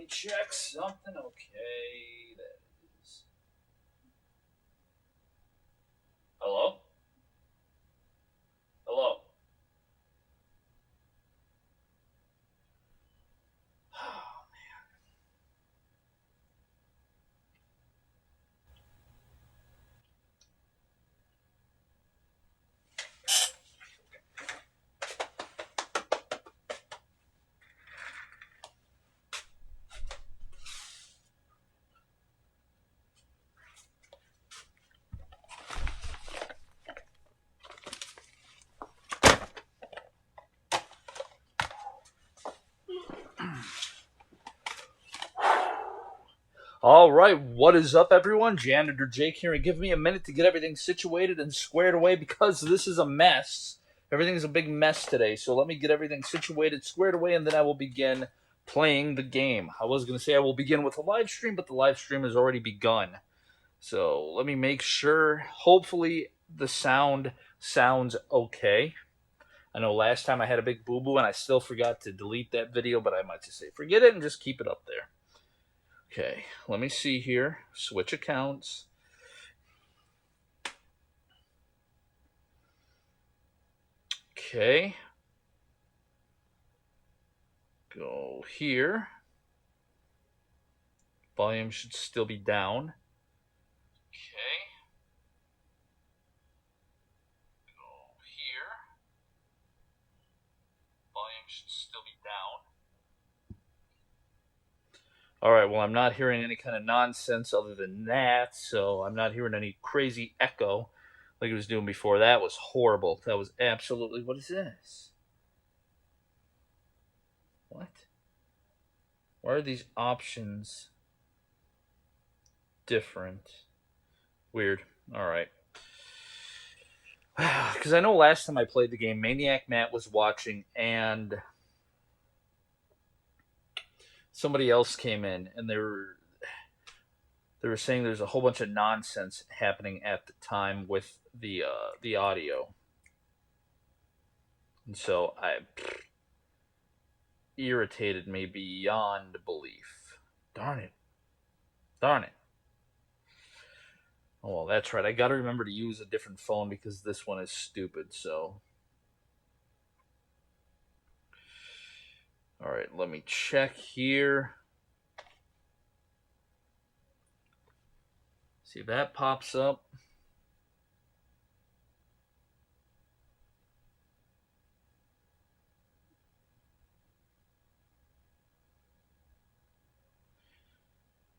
check something. Okay, that is. Hello? Hello? Oh, all right, what is up, everyone? Janitor Jake here, and give me a minute to get everything situated and squared away because this is a mess. Everything's a big mess today, so let me get everything situated, squared away, and then I will begin playing the game. I was going to say I will begin with a live stream, but the live stream has already begun. So let me make sure. Hopefully, the sound sounds okay. I know last time I had a big boo-boo, and I still forgot to delete that video, but I might just say forget it and just keep it up there. Okay, let me see here. Switch accounts. Okay. Go here. Volume should still be down. Okay. Go here. Volume should still be down. All right, well, I'm not hearing any kind of nonsense other than that, so I'm not hearing any crazy echo like it was doing before. That was horrible. That was absolutely... What is this? What? Why are these options different? Weird. All right. Because I know last time I played the game, Maniac Matt was watching, and somebody else came in, and they were saying there's a whole bunch of nonsense happening at the time with the audio, and so I irritated me beyond belief. Darn it! Darn it! Oh, well, that's right. I got to remember to use a different phone because this one is stupid. So, all right, let me check here. See if that pops up.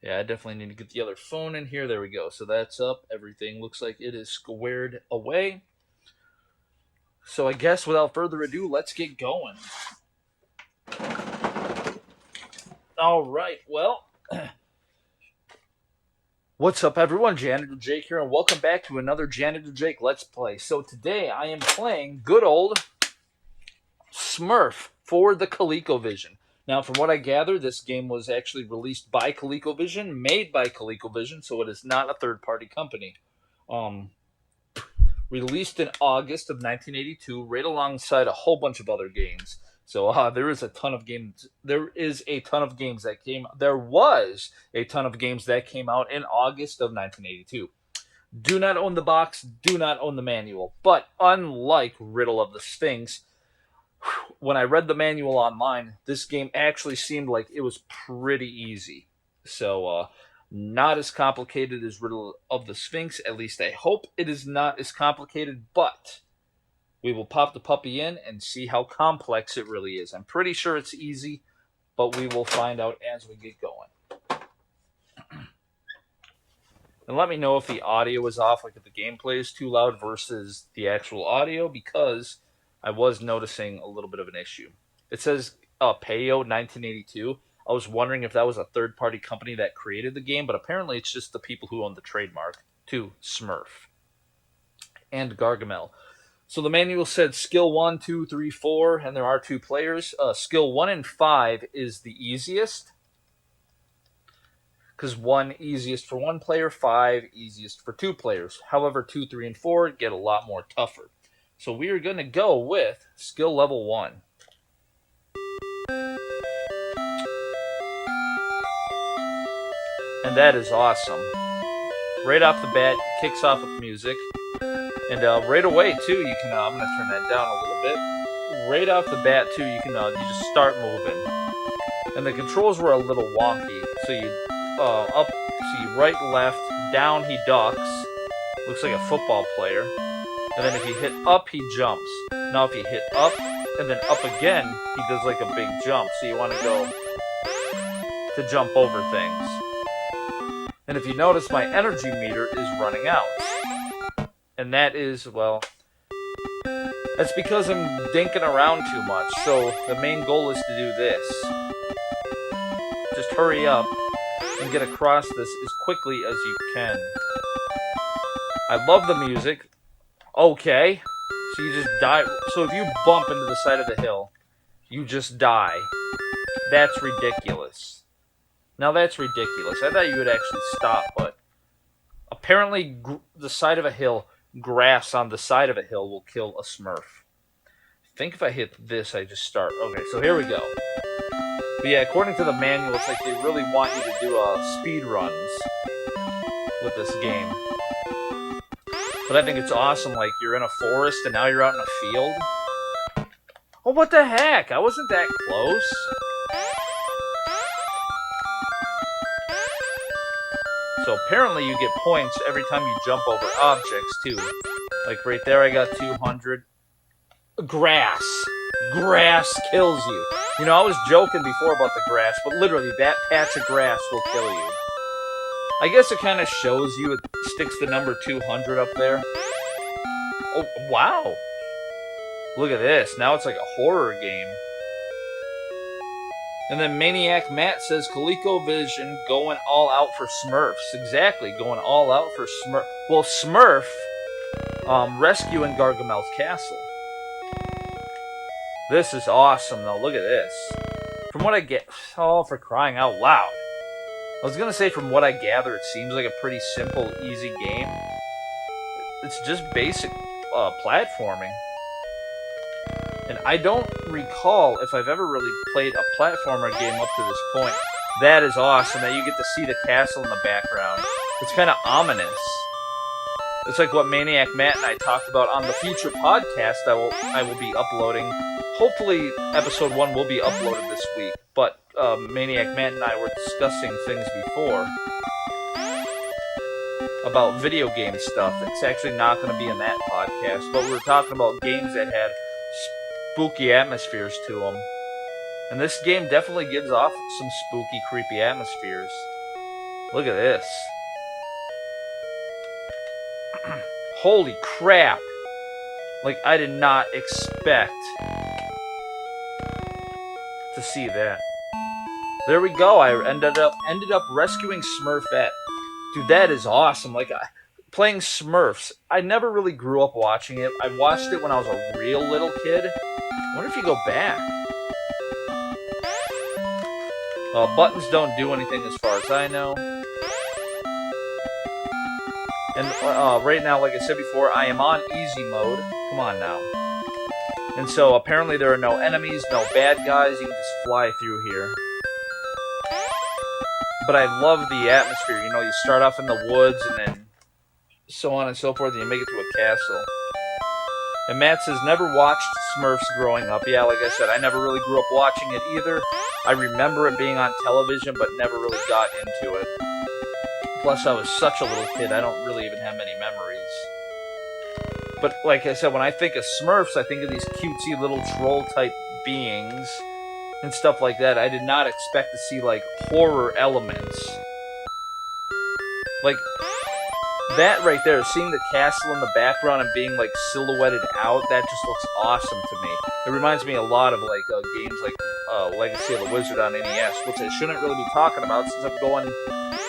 Yeah, I definitely need to get the other phone in here. There we go. So that's up. Everything looks like it is squared away. So I guess without further ado, let's get going. All right, well, what's up, everyone? Janitor Jake here, and welcome back to another Janitor Jake Let's Play. So today I am playing good old Smurf for the Colecovision. Now, from what I gather, this game was actually released by Colecovision, made by Colecovision, so it is not a third-party company. Released in August of 1982, right alongside a whole bunch of other games. So there is a ton of games. There is a ton of games that came. There was a ton of games that came out in August of 1982. Do not own the box. Do not own the manual. But unlike Riddle of the Sphinx, when I read the manual online, this game actually seemed like it was pretty easy. So, not as complicated as Riddle of the Sphinx. At least I hope it is not as complicated, but we will pop the puppy in and see how complex it really is. I'm pretty sure it's easy, but we will find out as we get going. And let me know if the audio is off, like if the gameplay is too loud versus the actual audio, because I was noticing a little bit of an issue. It says Payo 1982. I was wondering if that was a third-party company that created the game, but apparently it's just the people who own the trademark to Smurf and Gargamel. So the manual said skill 1, 2, 3, 4, and there are 2 players. Skill 1 and 5 is the easiest, because 1 easiest for 1 player, 5 easiest for 2 players. However, 2, 3, and 4 get a lot more tougher. So we are going to go with skill level 1. And that is awesome. Right off the bat, kicks off with music. And right away, too, you can, I'm going to turn that down a little bit. Right off the bat, too, you can, you just start moving. And the controls were a little wonky. So you, right, left, down, he ducks. Looks like a football player. And then if you hit up, he jumps. Now if you hit up, and then up again, he does like a big jump. So you want to go to jump over things. And if you notice, my energy meter is running out. And that is, well, that's because I'm dinking around too much. So the main goal is to do this. Just hurry up and get across this as quickly as you can. I love the music. Okay. So you just die. So if you bump into the side of the hill, you just die. That's ridiculous. Now that's ridiculous. I thought you would actually stop, but apparently the side of a hill, grass on the side of a hill will kill a Smurf. I think if I hit this, I just start. Okay, so here we go. But yeah, according to the manual, it's like they really want you to do speed runs with this game. But I think it's awesome, like you're in a forest and now you're out in a field. Oh, what the heck? I wasn't that close. So apparently you get points every time you jump over objects, too. Like right there, I got 200. Grass. Grass kills you. You know, I was joking before about the grass, but literally that patch of grass will kill you. I guess it kind of shows you, it sticks the number 200 up there. Oh, wow. Look at this. Now it's like a horror game. And then Maniac Matt says, Colecovision going all out for Smurfs. Exactly, going all out for Smurf. Well, Smurf rescuing Gargamel's castle. This is awesome, though. Look at this. From what I get... Oh, for crying out loud. I was going to say, from what I gather, it seems like a pretty simple, easy game. It's just basic platforming. And I don't recall if I've ever really played a platformer game up to this point. That is awesome that you get to see the castle in the background. It's kind of ominous. It's like what Maniac Matt and I talked about on the future podcast I will be uploading. Hopefully episode 1 will be uploaded this week. But Maniac Matt and I were discussing things before about video game stuff. It's actually not going to be in that podcast. But we were talking about games that had spooky atmospheres to them. And this game definitely gives off some spooky, creepy atmospheres. Look at this. Holy crap. Like, I did not expect to see that. There we go. I ended up rescuing Smurfette. Dude, that is awesome. Like, playing Smurfs. I never really grew up watching it. I watched it when I was a real little kid. I wonder if you go back. Buttons don't do anything as far as I know. And right now, like I said before, I am on easy mode. Come on now. And so apparently there are no enemies, no bad guys. You can just fly through here. But I love the atmosphere. You know, you start off in the woods and then so on and so forth, and you make it to a castle. And Matt says, never watched Smurfs growing up. Yeah, like I said, I never really grew up watching it either. I remember it being on television, but never really got into it. Plus, I was such a little kid, I don't really even have many memories. But like I said, when I think of Smurfs, I think of these cutesy little troll-type beings and stuff like that. I did not expect to see, like, horror elements. Like, that right there, seeing the castle in the background and being, like, silhouetted out, that just looks awesome to me. It reminds me a lot of, like, games like Legacy of the Wizard on NES, which I shouldn't really be talking about since I'm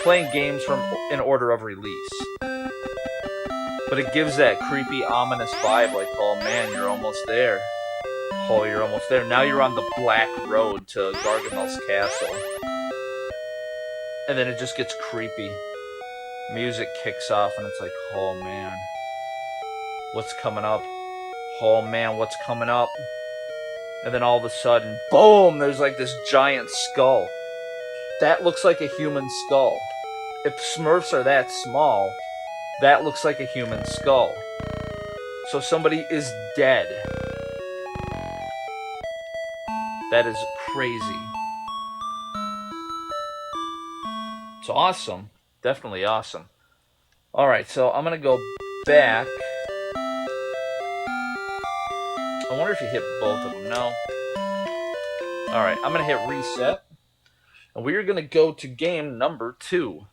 playing games from in order of release. But it gives that creepy, ominous vibe, like, oh man, you're almost there. Oh, you're almost there. Now you're on the black road to Gargamel's castle. And then it just gets creepy. Music kicks off and it's like, oh man, what's coming up? Oh man, what's coming up? And then all of a sudden, boom, there's like this giant skull. That looks like a human skull. if Smurfs are that small, that looks like a human skull. So somebody is dead. That is crazy. It's awesome. Definitely awesome. Alright, so I'm going to go back. I wonder if you hit both of them. No. Alright, I'm going to hit reset. And we're going to go to game number 2.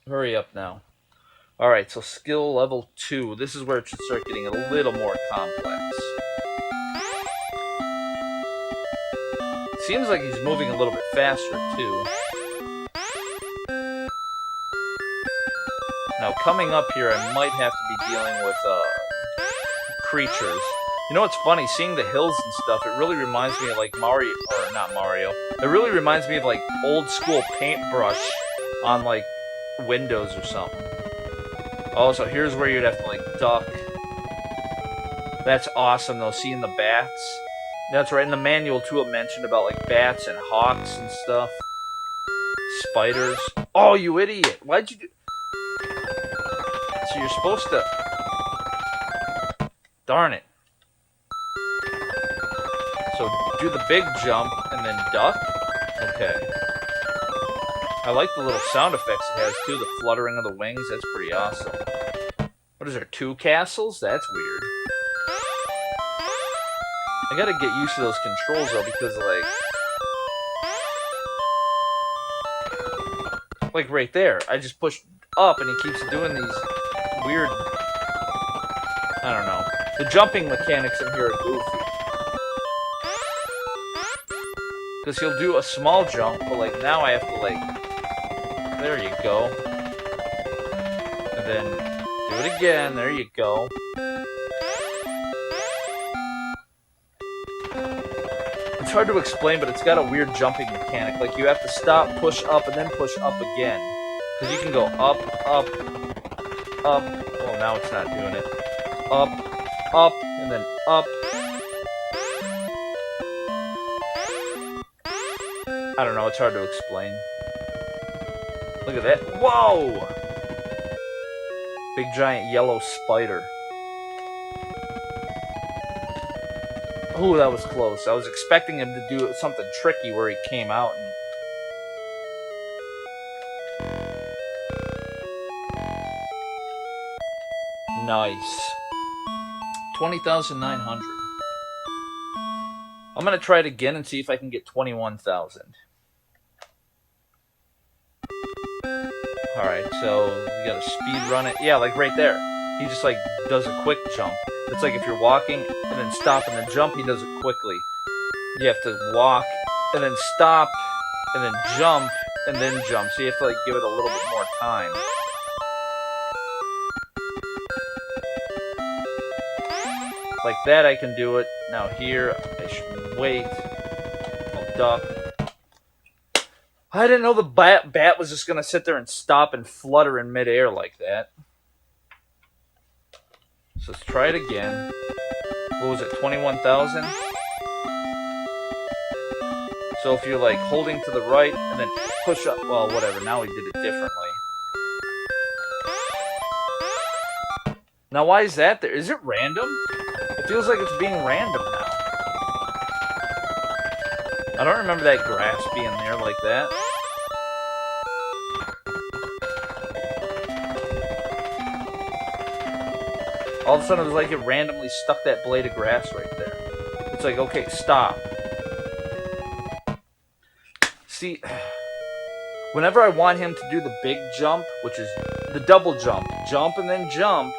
Hurry up now. Alright, so skill level 2. This is where it should start getting a little more complex. Seems like he's moving a little bit faster, too. Now, coming up here, I might have to be dealing with creatures. You know what's funny? Seeing the hills and stuff, it really reminds me of, like, Mario... Or, not Mario. It really reminds me of, like, old-school paintbrush on, like, Windows or something. Oh, so here's where you'd have to, like, duck. That's awesome, though, seeing the bats. That's right, in the manual, too, it mentioned about, like, bats and hawks and stuff. Spiders. Oh, you idiot! Why'd you do... So you're supposed to... Darn it. So do the big jump and then duck? Okay. I like the little sound effects it has, too. The fluttering of the wings, that's pretty awesome. What is there, 2 castles? That's weird. I gotta get used to those controls, though, because, like right there, I just pushed up and he keeps doing these weird... I don't know. The jumping mechanics in here are goofy. Because he'll do a small jump, but, like, now I have to, like... There you go. And then do it again. There you go. It's hard to explain, but it's got a weird jumping mechanic. Like, you have to stop, push up, and then push up again. Because you can go up, up, up. Oh, now it's not doing it. Up, up, and then up. I don't know, it's hard to explain. Look at that. Whoa! Big giant yellow spider. Ooh, that was close. I was expecting him to do something tricky where he came out and... Nice. 20,900. I'm gonna try it again and see if I can get 21,000. Alright, so we gotta speed run it. Yeah, like right there. He just like does a quick jump. It's like if you're walking and then stop and then jump, he does it quickly. You have to walk and then stop and then jump and then jump. So you have to like give it a little bit more time. Like that I can do it. Now here, I should wait. I'll duck. I didn't know the bat was just going to sit there and stop and flutter in midair like that. So let's try it again. What was it, 21,000? So if you're like holding to the right and then push up, well, whatever, now we did it differently. Now why is that there? Is it random? It feels like it's being random now. I don't remember that grass being there like that. All of a sudden it was like it randomly stuck that blade of grass right there. It's like, okay, stop. See, whenever I want him to do the big jump, which is the double jump and then jump,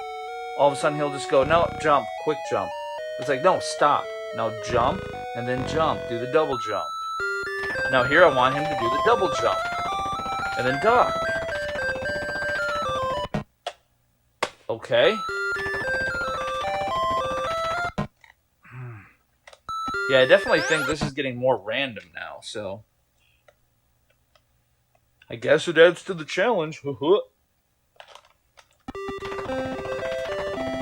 all of a sudden he'll just go, no, jump, quick jump. It's like, no, stop. Now jump, and then jump. Do the double jump. Now here I want him to do the double jump. And then duck. Okay. Yeah, I definitely think this is getting more random now, so... I guess it adds to the challenge.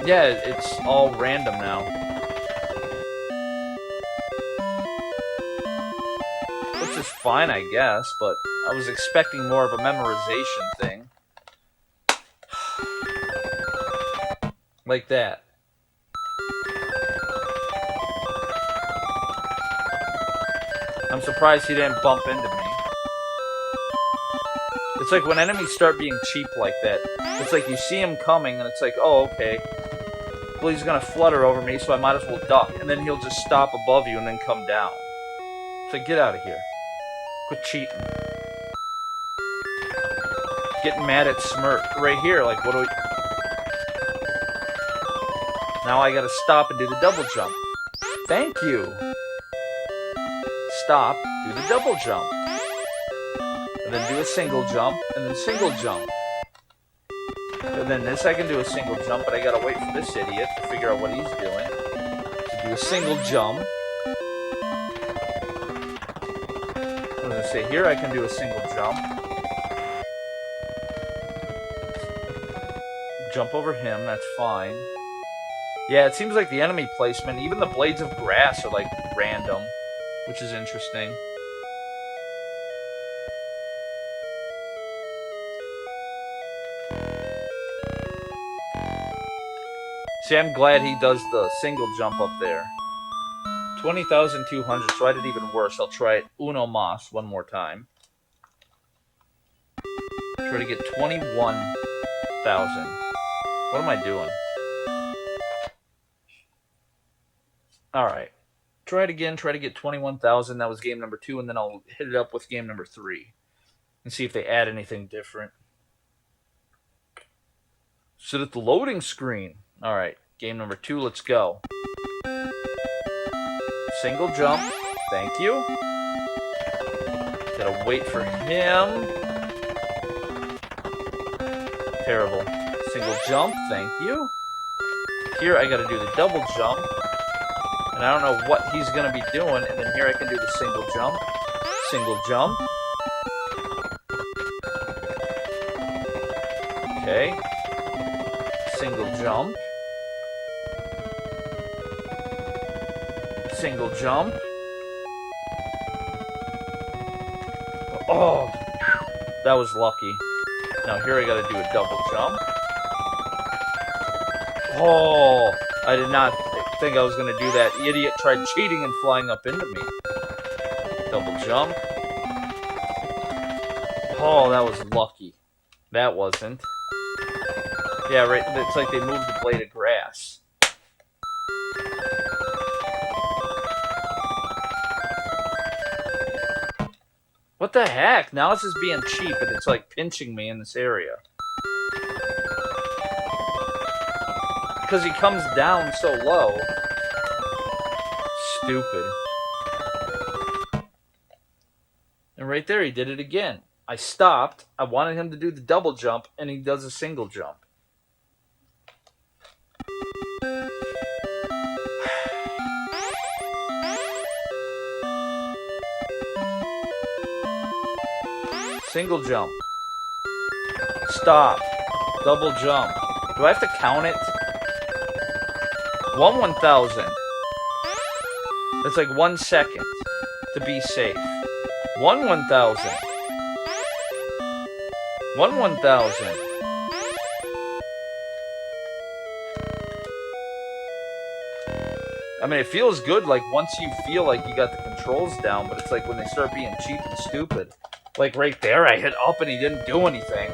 Yeah, it's all random now. which is fine, I guess, but I was expecting more of a memorization thing. Like that. I'm surprised he didn't bump into me. It's like when enemies start being cheap like that. It's like you see him coming and it's like, oh, okay. Well, he's going to flutter over me, so I might as well duck. And then he'll just stop above you and then come down. It's like, get out of here. Quit cheating. Getting mad at Smurf. Right here, like, what do we... Now I gotta stop and do the double jump. Thank you. Stop, do the double jump. And then do a single jump, and then single jump. And then this I can do a single jump, but I gotta wait for this idiot to figure out what he's doing. So do a single jump. I'm gonna say here I can do a single jump. Jump over him, that's fine. Yeah, it seems like the enemy placement, even the blades of grass are like random, which is interesting. See, I'm glad he does the single jump up there. 20,200, so I did even worse. I'll try it uno mas one more time. Try to get 21,000. What am I doing? Alright. Try it again. Try to get 21,000. That was game number 2, and then I'll hit it up with game number 3. And see if they add anything different. Sit at the loading screen. Alright. Game number 2. Let's go. Single jump. Thank you. Gotta wait for him. Terrible. Single jump. Thank you. Here I gotta do the double jump. And I don't know what he's going to be doing. And then here I can do the single jump. Single jump. Okay. Single jump. Single jump. Oh, that was lucky. Now here I got to do a double jump. Oh, I did not think I was going to do that. The idiot tried cheating and flying up into me. Double jump. Oh, that was lucky. That wasn't. Yeah, right. It's like they moved the blade of grass. What the heck? Now it's just being cheap and it's like pinching me in this area. Because he comes down so low. Stupid. And right there, he did it again. I stopped. I wanted him to do the double jump, and he does a single jump. Single jump. Stop. Double jump. Do I have to count it? 1/1000. It's like 1 second to be safe. 1/1000. 1/1000. I mean, it feels good, like, once you feel like you got the controls down, but it's like when they start being cheap and stupid. Like, right there, I hit up and he didn't do anything.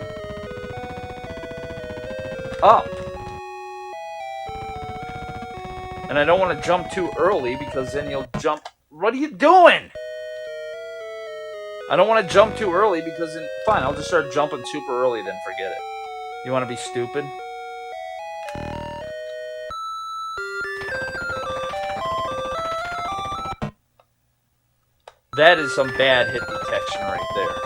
Up. And I don't want to jump too early because then you'll jump... What are you doing? I don't want to jump too early because then... Fine, I'll just start jumping super early, then forget it. You want to be stupid? That is some bad hit detection right there.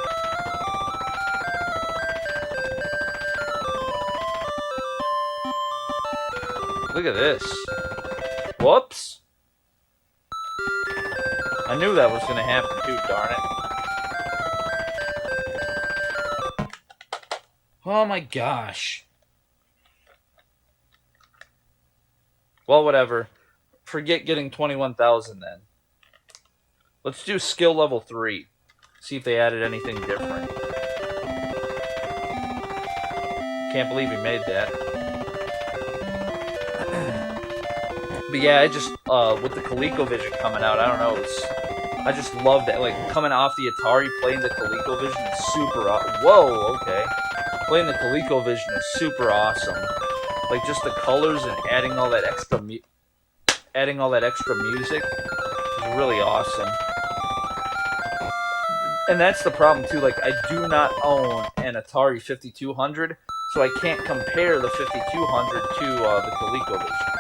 Look at this. Whoops. I knew that was going to happen too, darn it. Oh my gosh. Well, whatever. Forget getting 21,000 then. Let's do skill level 3. See if they added anything different. Can't believe he made that. But yeah, I just with the ColecoVision coming out, I don't know. I just love that. Like coming off the Atari, playing the ColecoVision is super. Whoa, okay. Playing the ColecoVision is super awesome. Like just the colors and adding all that extra music is really awesome. And that's the problem too. Like I do not own an Atari 5200, so I can't compare the 5200 to the ColecoVision.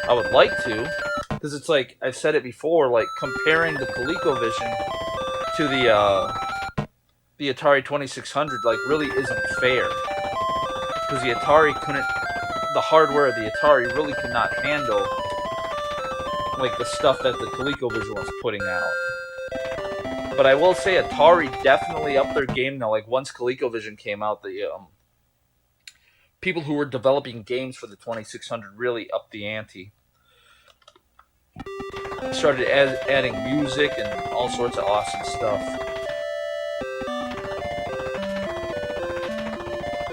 I would like to, because it's like I've said it before. Like comparing the ColecoVision to the Atari 2600, like really isn't fair, because the hardware of the Atari really could not handle like the stuff that the ColecoVision was putting out. But I will say Atari definitely upped their game now. Like once ColecoVision came out, the people who were developing games for the 2600 really upped the ante. Started adding music and all sorts of awesome stuff.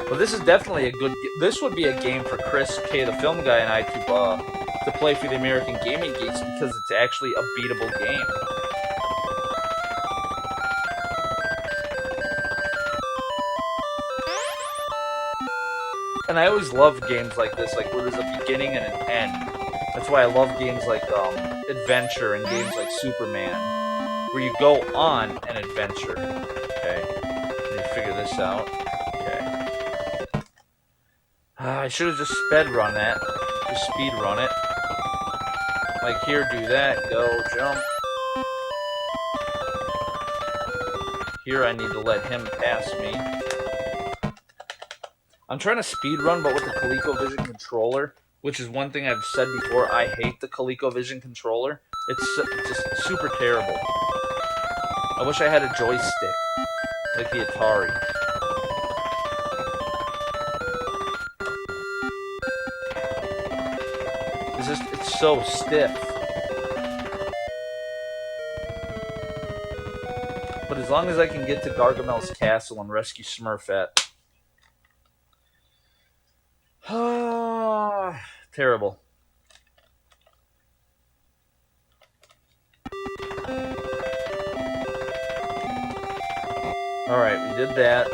But this is definitely a good. This would be a game for Chris K, the film guy, and I to play for the American Gaming Geeks, because it's actually a beatable game. And I always love games like this, like where there's a beginning and an end. That's why I love games like Adventure and games like Superman, where you go on an adventure. Okay, let me figure this out. Okay, I should have just speed run it. Like here, do that, go, jump. Here I need to let him pass me. I'm trying to speedrun, but with the ColecoVision controller, which is one thing I've said before, I hate the ColecoVision controller. It's just super terrible. I wish I had a joystick, like the Atari. It's so stiff. But as long as I can get to Gargamel's castle and rescue Smurf. Terrible. Alright, we did that.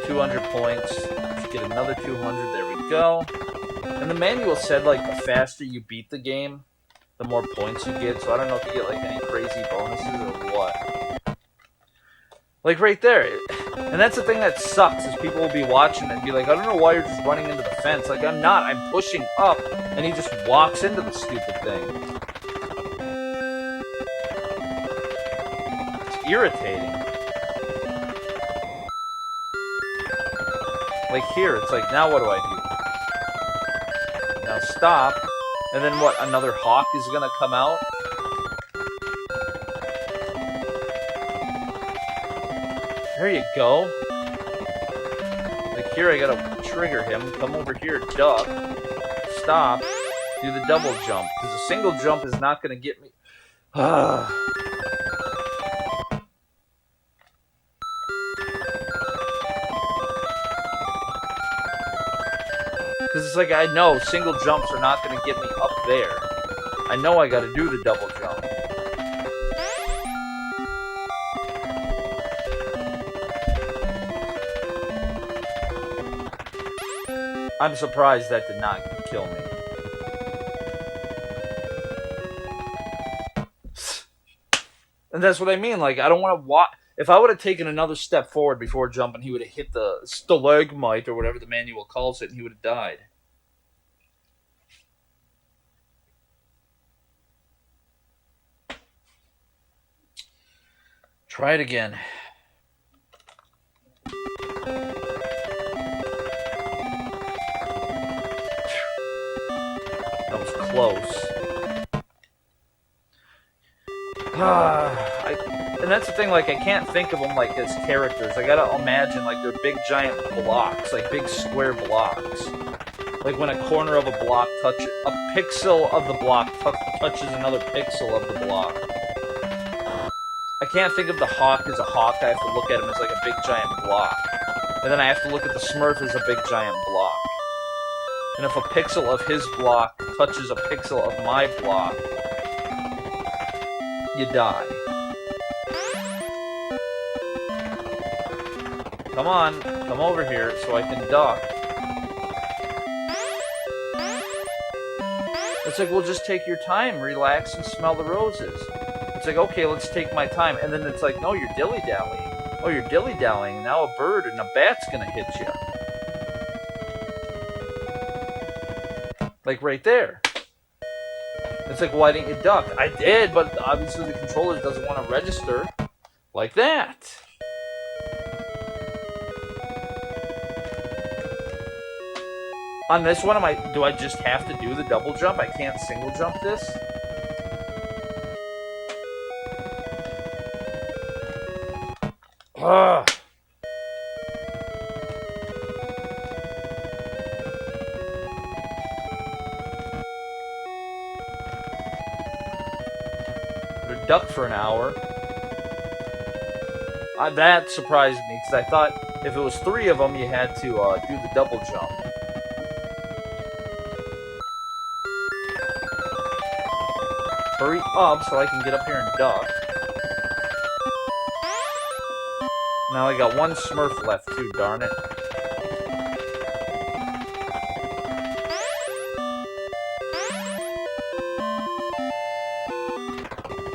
200 points. Let's get another 200. There we go. And the manual said, like, the faster you beat the game, the more points you get. So I don't know if you get, like, any crazy bonuses or what. Like, right there. And that's the thing that sucks, is people will be watching and be like, I don't know why you're just running into the fence. Like, I'm not. I'm pushing up, and he just walks into the stupid thing. It's irritating. Like, here, it's like, now what do I do? Now stop. And then what, another hawk is gonna come out? There you go. Like here I gotta trigger him, come over here, duck, stop, do the double jump, because a single jump is not gonna get me. Because it's like, I know single jumps are not gonna get me up there. I know I gotta do the double jump. I'm surprised that did not kill me. And that's what I mean. Like, I don't want to watch. If I would have taken another step forward before jumping, he would have hit the stalagmite or whatever the manual calls it, and he would have died. Try it again. That was close. And that's the thing, like, I can't think of them, like, as characters. I gotta imagine, like, they're big, giant blocks, like, big square blocks. Like, when a corner of a block a pixel of the block touches another pixel of the block. I can't think of the hawk as a hawk. I have to look at him as like a big giant block. And then I have to look at the Smurf as a big giant block. And if a pixel of his block touches a pixel of my block, you die. Come on, come over here so I can duck. It's like, well, just take your time, relax, and smell the roses. It's like, okay, let's take my time. And then it's like, no, you're dilly-dallying. Oh, you're dilly-dallying. Now a bird and a bat's gonna hit you. Like right there. It's like, why didn't you duck? I did, but obviously the controller doesn't want to register like that. On this one, do I just have to do the double jump? I can't single jump this? Ugh. Duck for an hour. That surprised me, because I thought if it was 3 of them, you had to do the double jump. Hurry up so I can get up here and duck. Now I got 1 Smurf left too, darn it.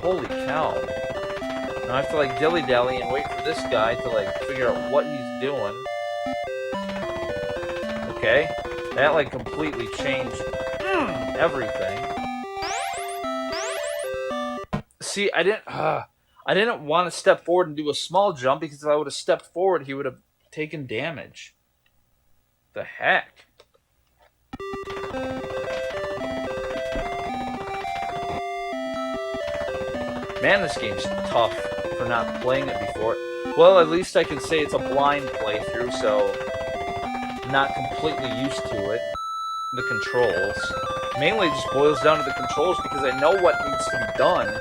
Holy cow. Now I have to like dilly-dally and wait for this guy to like figure out what he's doing. Okay. That like completely changed everything. See, I didn't want to step forward and do a small jump, because if I would have stepped forward, he would have taken damage. The heck? Man, this game's tough for not playing it before. Well, at least I can say it's a blind playthrough, so I'm not completely used to it. The controls. Mainly it just boils down to the controls, because I know what needs to be done.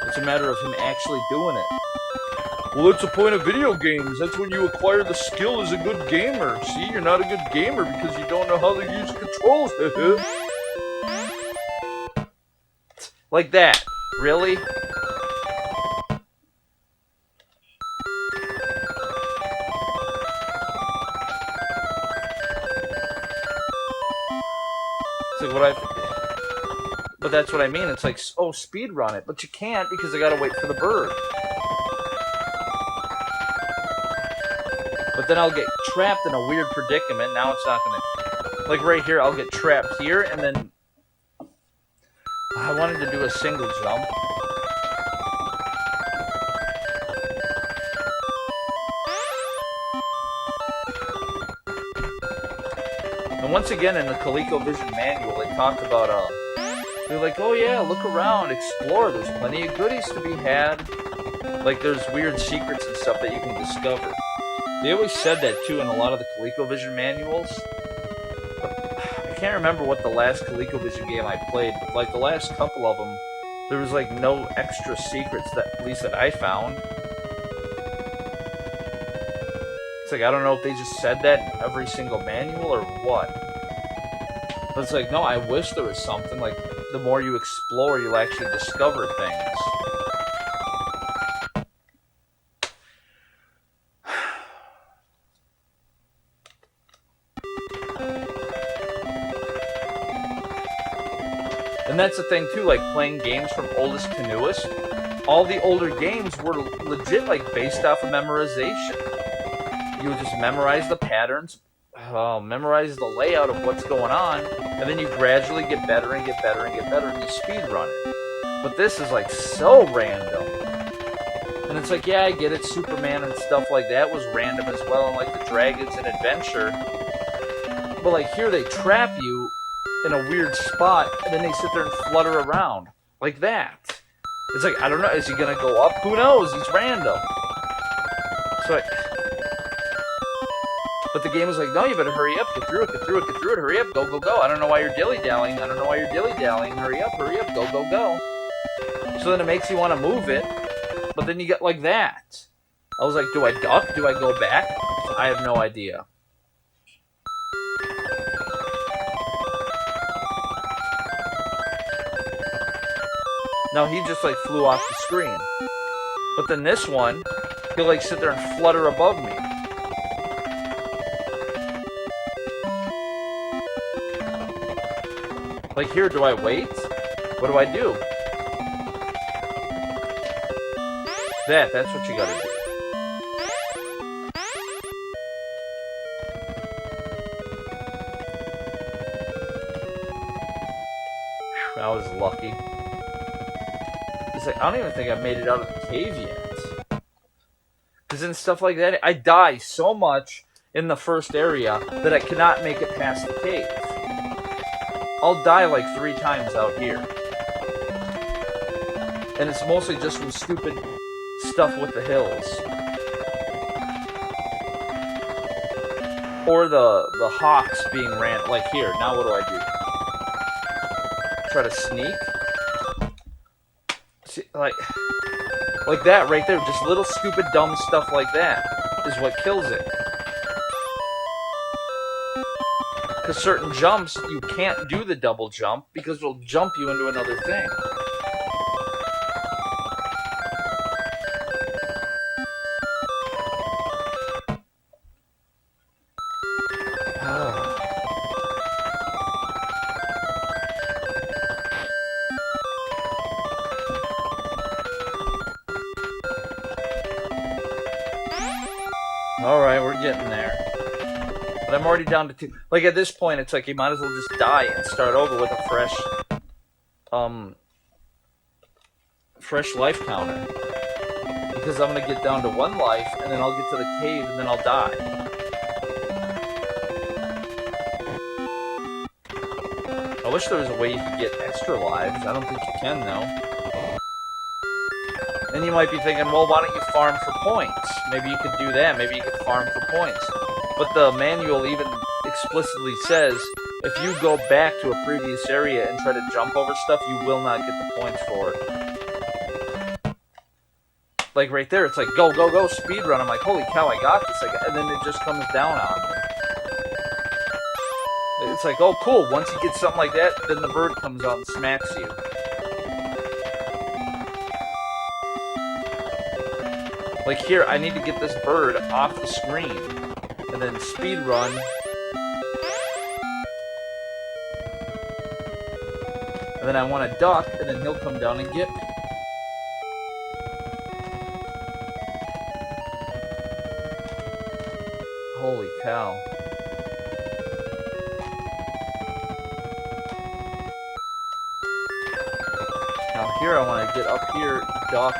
It's a matter of him actually doing it. Well, that's the point of video games. That's when you acquire the skill as a good gamer. See, you're not a good gamer because you don't know how to use controls. Like that. Really? It's like what But that's what I mean. It's like, oh, speed run it. But you can't, because I gotta wait for the bird. But then I'll get trapped in a weird predicament. Now it's not gonna... Like right here, I'll get trapped here, and then... I wanted to do a single jump. And once again, in the Colecovision manual, they talked about, they're like, oh yeah, look around, explore, there's plenty of goodies to be had. Like, there's weird secrets and stuff that you can discover. They always said that, too, in a lot of the Colecovision manuals. But I can't remember what the last Colecovision game I played, but, like, the last couple of them, there was, like, no extra secrets, that at least that I found. It's like, I don't know if they just said that in every single manual or what. But it's like, no, I wish there was something. Like, the more you explore, you'll actually discover things. And that's the thing, too, like, playing games from oldest to newest. All the older games were legit, like, based off of memorization. You would just memorize the patterns, memorize the layout of what's going on, and then you gradually get better and get better and get better, and you speed run it. But this is, like, so random. And it's like, yeah, I get it, Superman and stuff like that was random as well, and, like, the Dragons and Adventure. But, like, here they trap you in a weird spot, and then they sit there and flutter around. Like that. It's like, I don't know, is he gonna go up? Who knows? He's random. So, but the game was like, no, you better hurry up, get through it, get through it, get through it, hurry up, go, go, go. I don't know why you're dilly-dallying, I don't know why you're dilly-dallying, hurry up, go, go, go. So then it makes you want to move it, but then you get like that. I was like, do I duck? Do I go back? I have no idea. No, he just like flew off the screen. But then this one, he'll like sit there and flutter above me. Like here, do I wait? What do I do? That's what you gotta do. Whew, I was lucky. It's like, I don't even think I've made it out of the cave yet. Because in stuff like that, I die so much in the first area that I cannot make it past the cave. I'll die like 3 times out here. And it's mostly just from stupid stuff with the hills. Or the hawks being ran, like here. Now what do I do? Try to sneak? See, like that right there. Just little stupid dumb stuff like that is what kills it. Because certain jumps, you can't do the double jump because it'll jump you into another thing. Alright, we're getting there. But I'm already down to 2. Like, at this point, it's like you might as well just die and start over with a fresh life counter. Because I'm gonna get down to 1 life, and then I'll get to the cave, and then I'll die. I wish there was a way you could get extra lives. I don't think you can, though. And you might be thinking, well, why don't you farm for points? Maybe you could do that. Maybe you could farm for points. But the manual even explicitly says, if you go back to a previous area and try to jump over stuff, you will not get the points for it. Like right there, it's like, go, go, go, speedrun. I'm like, holy cow, I got this. And then it just comes down on me. It's like, oh, cool. Once you get something like that, then the bird comes out and smacks you. Like here, I need to get this bird off the screen. And then speed run. And then I want to duck, and then he'll come down and get me. Holy cow. Now here I want to get up here, duck.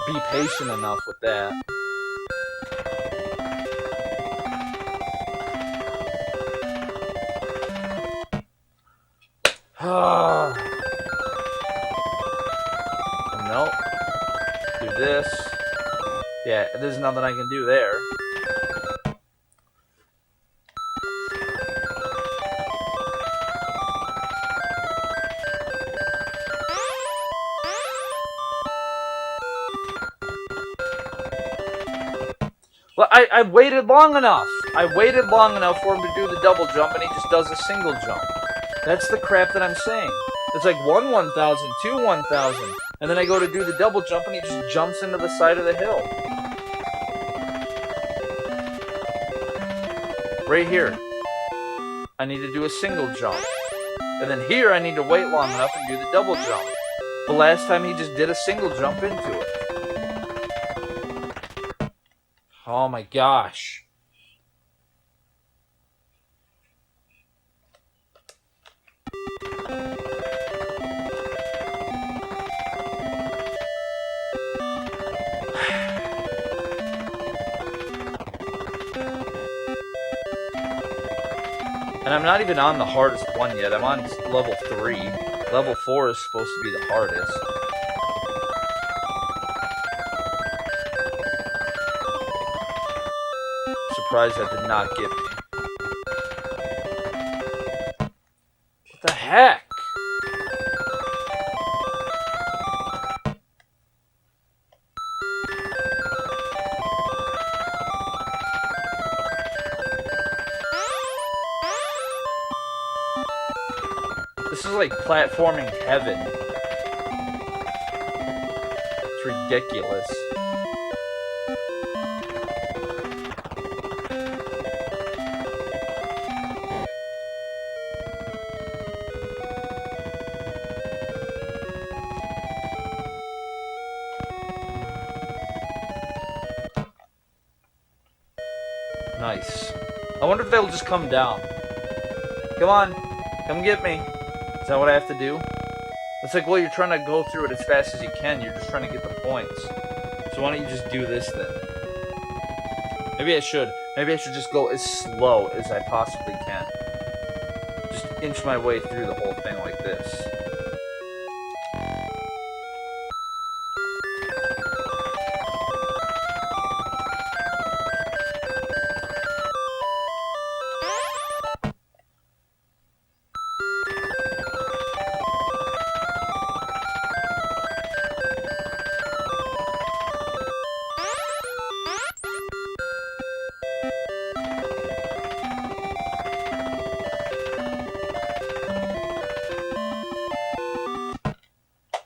Be patient enough with that. Nope. Do this. Yeah, there's nothing I can do there. Well, I waited long enough. I waited long enough for him to do the double jump, and he just does a single jump. That's the crap that I'm saying. It's like 1 1,000, 2 1,000, and then I go to do the double jump, and he just jumps into the side of the hill. Right here, I need to do a single jump. And then here, I need to wait long enough and do the double jump. The last time, he just did a single jump into it. Oh my gosh. And I'm not even on the hardest one yet. I'm on level 3. Level 4 is supposed to be the hardest. Surprised that did not get me. What the heck? like platforming heaven. It's ridiculous. Nice. I wonder if they'll just come down. Come on. Come get me. Is that what I have to do? It's like, well, you're trying to go through it as fast as you can. You're just trying to get the points. So why don't you just do this then? Maybe I should. Maybe I should just go as slow as I possibly can. Just inch my way through the whole thing like this.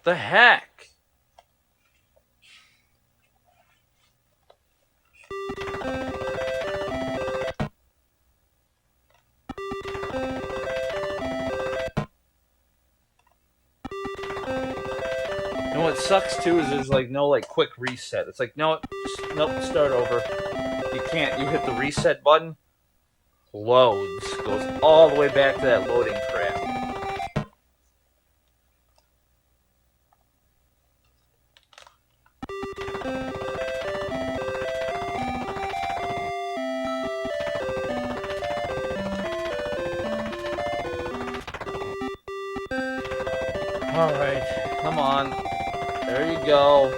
The heck? And what sucks too is there's like no like quick reset. It's like, no, just, nope, start over. You can't. You hit the reset button, loads, goes all the way back to that loading crap. Alright, come on. There you go.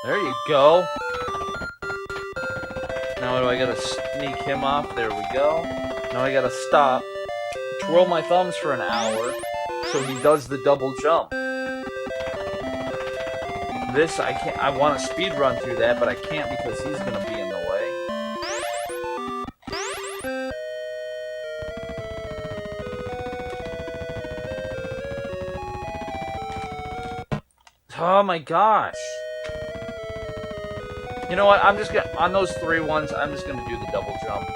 There you go. Now do I gotta sneak him off? There we go. Now I gotta stop, twirl my thumbs for an hour, so he does the double jump. This, I can't, I want to speed run through that, but I can't because he's gonna be in the way. Oh my gosh. You know what? I'm just gonna, on those 3 ones, I'm just gonna do the double jump.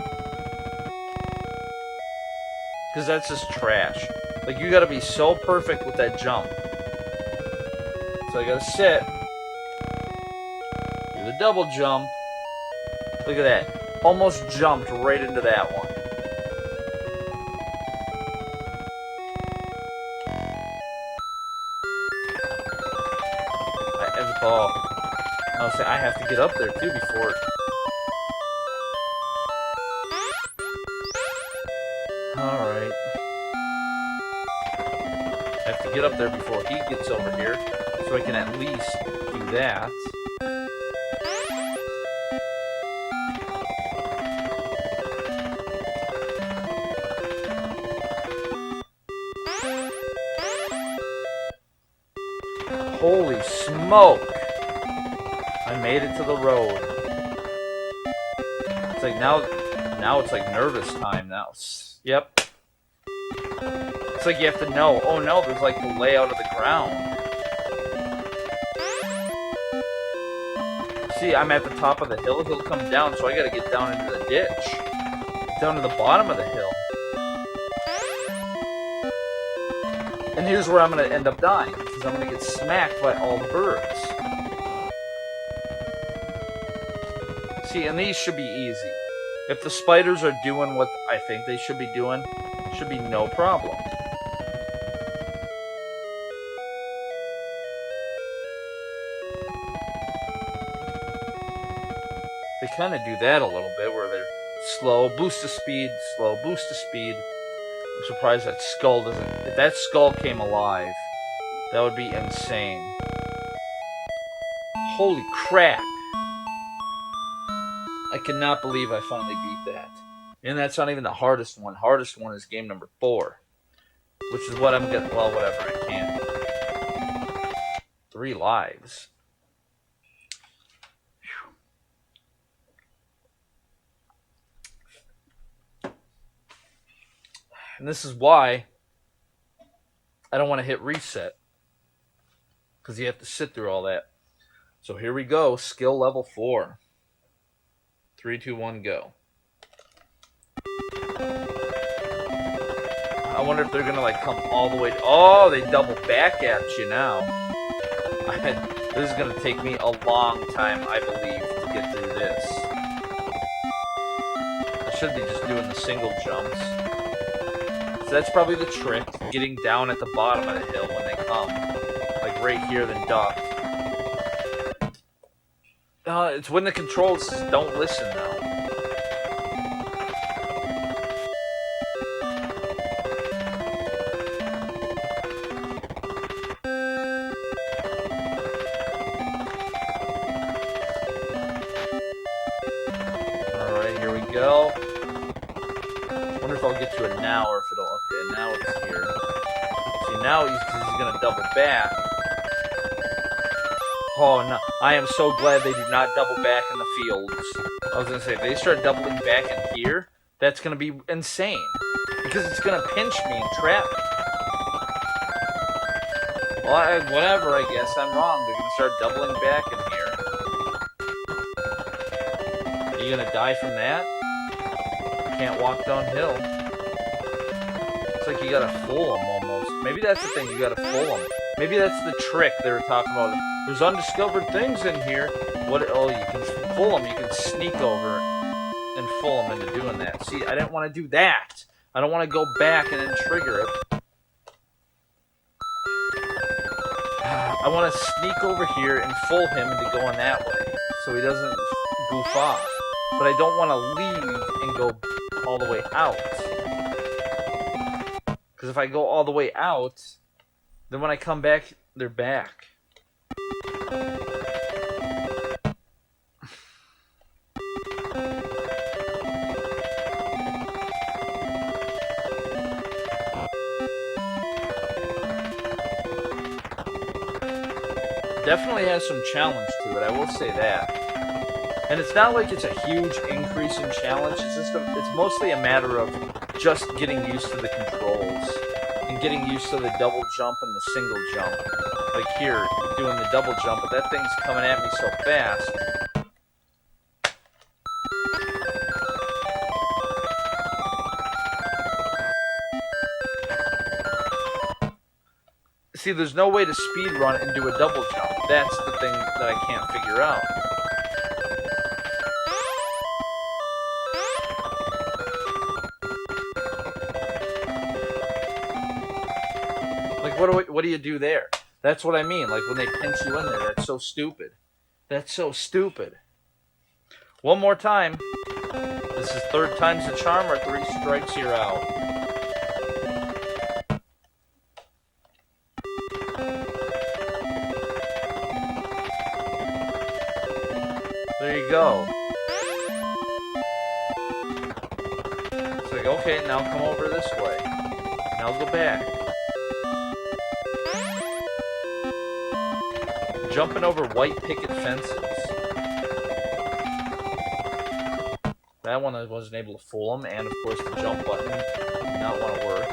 Because that's just trash. Like, you gotta be so perfect with that jump. So I gotta sit. Do the double jump. Look at that. Almost jumped right into that one. Oh. I have to get up there too before. Alright. I have to get up there before he gets over here, so I can at least do that. Holy smoke! I made it to the road. It's like now it's like nervous time now. Yep. It's like you have to know, oh no, there's like the layout of the ground. See, I'm at the top of the hill, he'll come down, so I gotta get down into the ditch. Down to the bottom of the hill. And here's where I'm gonna end up dying, because I'm gonna get smacked by all the birds. See, and these should be easy. If the spiders are doing what I think they should be doing, it should be no problem. They kind of do that a little bit, where they're slow, boost to speed, slow, boost to speed. I'm surprised that skull doesn't... If that skull came alive, that would be insane. Holy crap! I cannot believe I finally beat that. And that's not even the hardest one. Hardest one is game number 4. Which is what I'm getting... Well, whatever, I can't. 3 lives. And this is why I don't want to hit reset, because you have to sit through all that. So here we go. Skill level 4. 3, 2, 1, go. I wonder if they're going to like come all the way. Oh, they double back at you now. This is going to take me a long time, I believe, to get through this. I should be just doing the single jumps. So that's probably the trick, getting down at the bottom of the hill when they come. Like right here, then duck. It's when the controls don't listen, though. Alright, here we go. I wonder if I'll get to it now, or if it'll... Okay, now it's here. See, now he's going to double back. Oh, no. I am so glad they do not double back in the fields. I was going to say, if they start doubling back in here, that's going to be insane. Because it's going to pinch me and trap me. Well, whatever, I guess I'm wrong. They're going to start doubling back in here. Are you going to die from that? Can't walk downhill. It's like you got to fool them almost. Maybe that's the thing, you got to fool them. Maybe that's the trick they were talking about. There's undiscovered things in here. What? Oh, you can fool them. You can sneak over and fool them into doing that. See, I didn't want to do that. I don't want to go back and then trigger it. I want to sneak over here and fool him into going that way, so he doesn't goof off. But I don't want to leave and go all the way out. Because if I go all the way out, then when I come back, they're back. Definitely has some challenge to it, I will say that. And it's not like it's a huge increase in challenge. It's mostly a matter of just getting used to the controls and getting used to the double jump and the single jump. Like here, doing the double jump, but that thing's coming at me so fast. See, there's no way to speed run and do a double jump. That's the thing that I can't figure out. Like, what do you do there? That's what I mean. Like, when they pinch you in there, that's so stupid. That's so stupid. One more time. This is 3rd time's the charm, or 3 strikes, you're out. There you go. It's like, okay, now come over this way. Now go back. Jumping over white picket fences. That one I wasn't able to fool them, and of course the jump button did not want to work.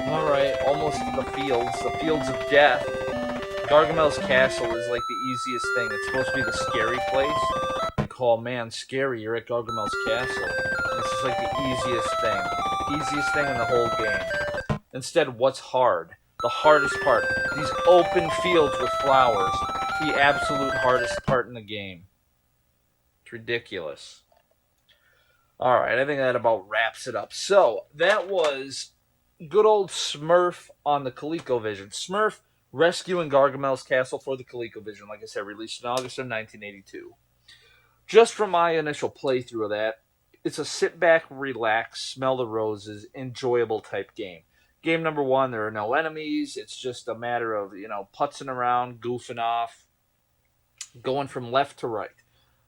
Alright, almost to the fields of death. Gargamel's castle is like the easiest thing. It's supposed to be the scary place. Like, oh man, scary, you're at Gargamel's castle. This is like the easiest thing. Easiest thing in the whole game. Instead, what's hard? The hardest part. These open fields with flowers. The absolute hardest part in the game. It's ridiculous. Alright, I think that about wraps it up. So, that was good old Smurf on the Colecovision. Smurf rescuing Gargamel's castle for the Colecovision. Like I said, released in August of 1982. Just from my initial playthrough of that, it's a sit back, relax, smell the roses, enjoyable type game. Game number 1, there are no enemies. It's just a matter of, putzing around, goofing off, going from left to right.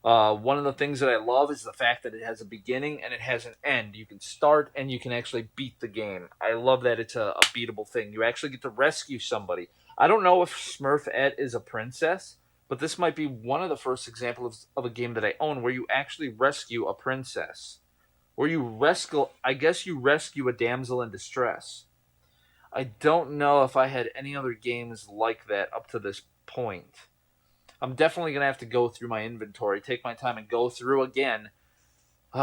One of the things that I love is the fact that it has a beginning and it has an end. You can start and you can actually beat the game. I love that it's a beatable thing. You actually get to rescue somebody. I don't know if Smurfette is a princess, but this might be one of the first examples of a game that I own where you actually rescue a princess. Where you rescue, I guess you rescue a damsel in distress. I don't know if I had any other games like that up to this point. I'm definitely going to have to go through my inventory, take my time, and go through again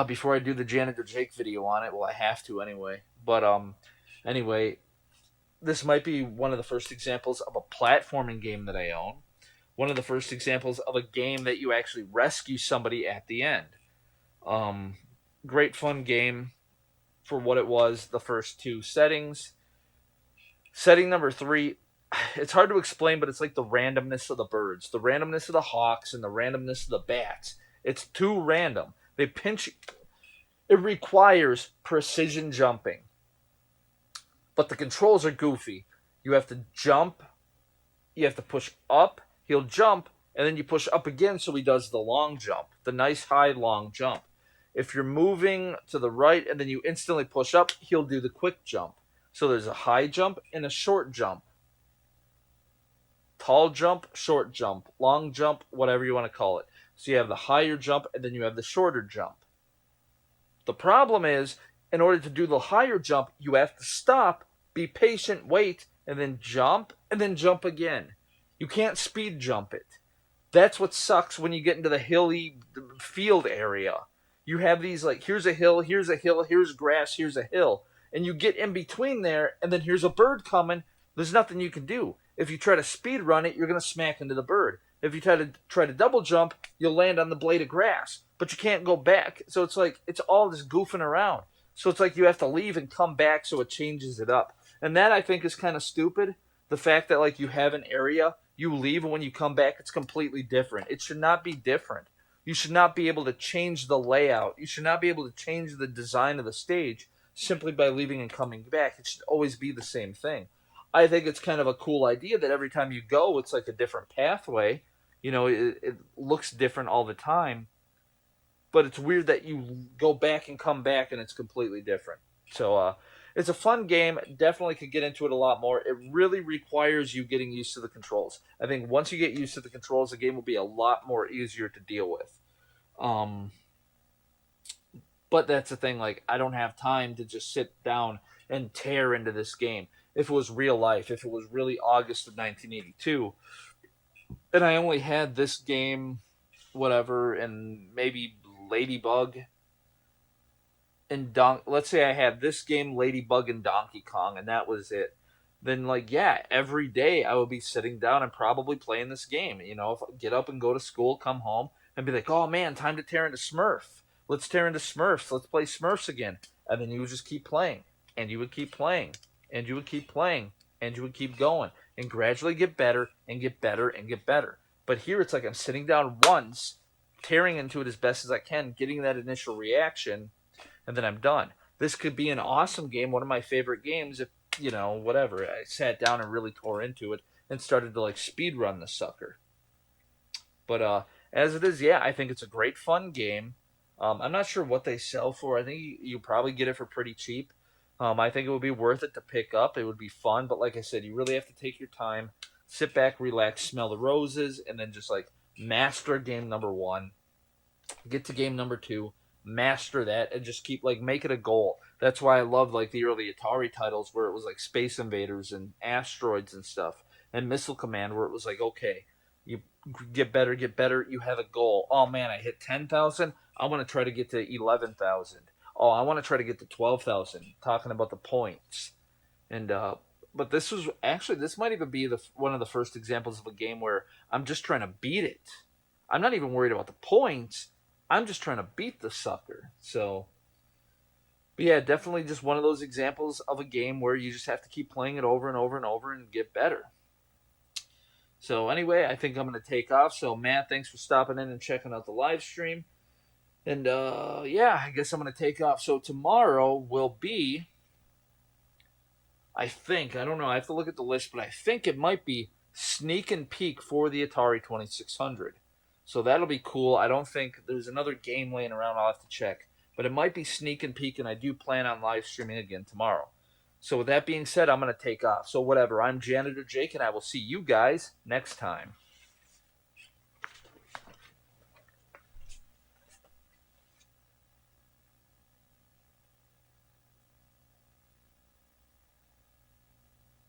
before I do the Janitor Jake video on it. Well, I have to anyway. But anyway, this might be one of the first examples of a platforming game that I own. One of the first examples of a game that you actually rescue somebody at the end. Um, Great fun game for what it was. The first two settings. Setting number three, it's hard to explain, but it's like the randomness of the birds, the randomness of the hawks, and the randomness of the bats. It's too random. They pinch. It requires precision jumping, but the controls are goofy. You have to jump. You have to push up. He'll jump, and then you push up again, so he does the long jump, the nice high long jump. If you're moving to the right and then you instantly push up, he'll do the quick jump. So there's a high jump and a short jump. Tall jump, short jump, long jump, whatever you want to call it. So you have the higher jump and then you have the shorter jump. The problem is, in order to do the higher jump, you have to stop, be patient, wait, and then jump again. You can't speed jump it. That's what sucks when you get into the hilly field area. You have these like, here's a hill, here's grass, here's a hill. And you get in between there, and then here's a bird coming. There's nothing you can do. If you try to speed run it, you're going to smack into the bird. If you try to double jump, you'll land on the blade of grass. But you can't go back. So it's like, it's all this goofing around. So it's like you have to leave and come back so it changes it up. And that, I think, is kind of stupid. The fact that, like, you have an area, you leave, and when you come back, it's completely different. It should not be different. You should not be able to change the layout. You should not be able to change the design of the stage simply by leaving and coming back. It should always be the same thing. I think it's kind of a cool idea that every time you go, it's like a different pathway. You know, it looks different all the time. But it's weird that you go back and come back and it's completely different. So it's a fun game. Definitely could get into it a lot more. It really requires you getting used to the controls. I think once you get used to the controls, the game will be a lot more easier to deal with. Um, but that's the thing. Like, I don't have time to just sit down and tear into this game. If it was real life, if it was really August of 1982, and I only had this game, whatever, and maybe Ladybug and let's say I had this game, Ladybug and Donkey Kong, and that was it. Then, like, yeah, every day I would be sitting down and probably playing this game. You know, if I get up and go to school, come home, and be like, oh man, time to tear into Smurf. Let's tear into Smurfs. Let's play Smurfs again. And then you would just keep playing, and you would keep playing, and you would keep playing, and you would keep going, and gradually get better, and get better, and get better. But here it's like I'm sitting down once, tearing into it as best as I can, getting that initial reaction, and then I'm done. This could be an awesome game, one of my favorite games if, you know, whatever. I sat down and really tore into it and started to like speed run the sucker. But as it is, yeah, I think it's a great fun game. I'm not sure what they sell for. I think you probably get it for pretty cheap. I think it would be worth it to pick up. It would be fun, but like I said, you really have to take your time, sit back, relax, smell the roses, and then just like master game number one, get to game number two, master that, and just keep like make it a goal. That's why I love like the early Atari titles where it was like Space Invaders and Asteroids and stuff, and Missile Command where it was like, okay, you get better, get better. You have a goal. Oh man, I hit 10,000. I want to try to get to 11,000. Oh, I want to try to get to 12,000. Talking about the points, and but this was actually this might even be the one of the first examples of a game where I'm just trying to beat it. I'm not even worried about the points. I'm just trying to beat the sucker. So, but yeah, definitely just one of those examples of a game where you just have to keep playing it over and over and over and get better. So anyway, I think I'm going to take off. So Matt, thanks for stopping in and checking out the live stream. And yeah, I guess I'm going to take off. So tomorrow will be, I think, I don't know, I have to look at the list, but I think it might be Sneak and Peek for the Atari 2600. So that'll be cool. I don't think there's another game laying around. I'll have to check. But it might be sneak and peek, and I do plan on live streaming again tomorrow. So with that being said, I'm going to take off. So whatever. I'm Janitor Jake, and I will see you guys next time.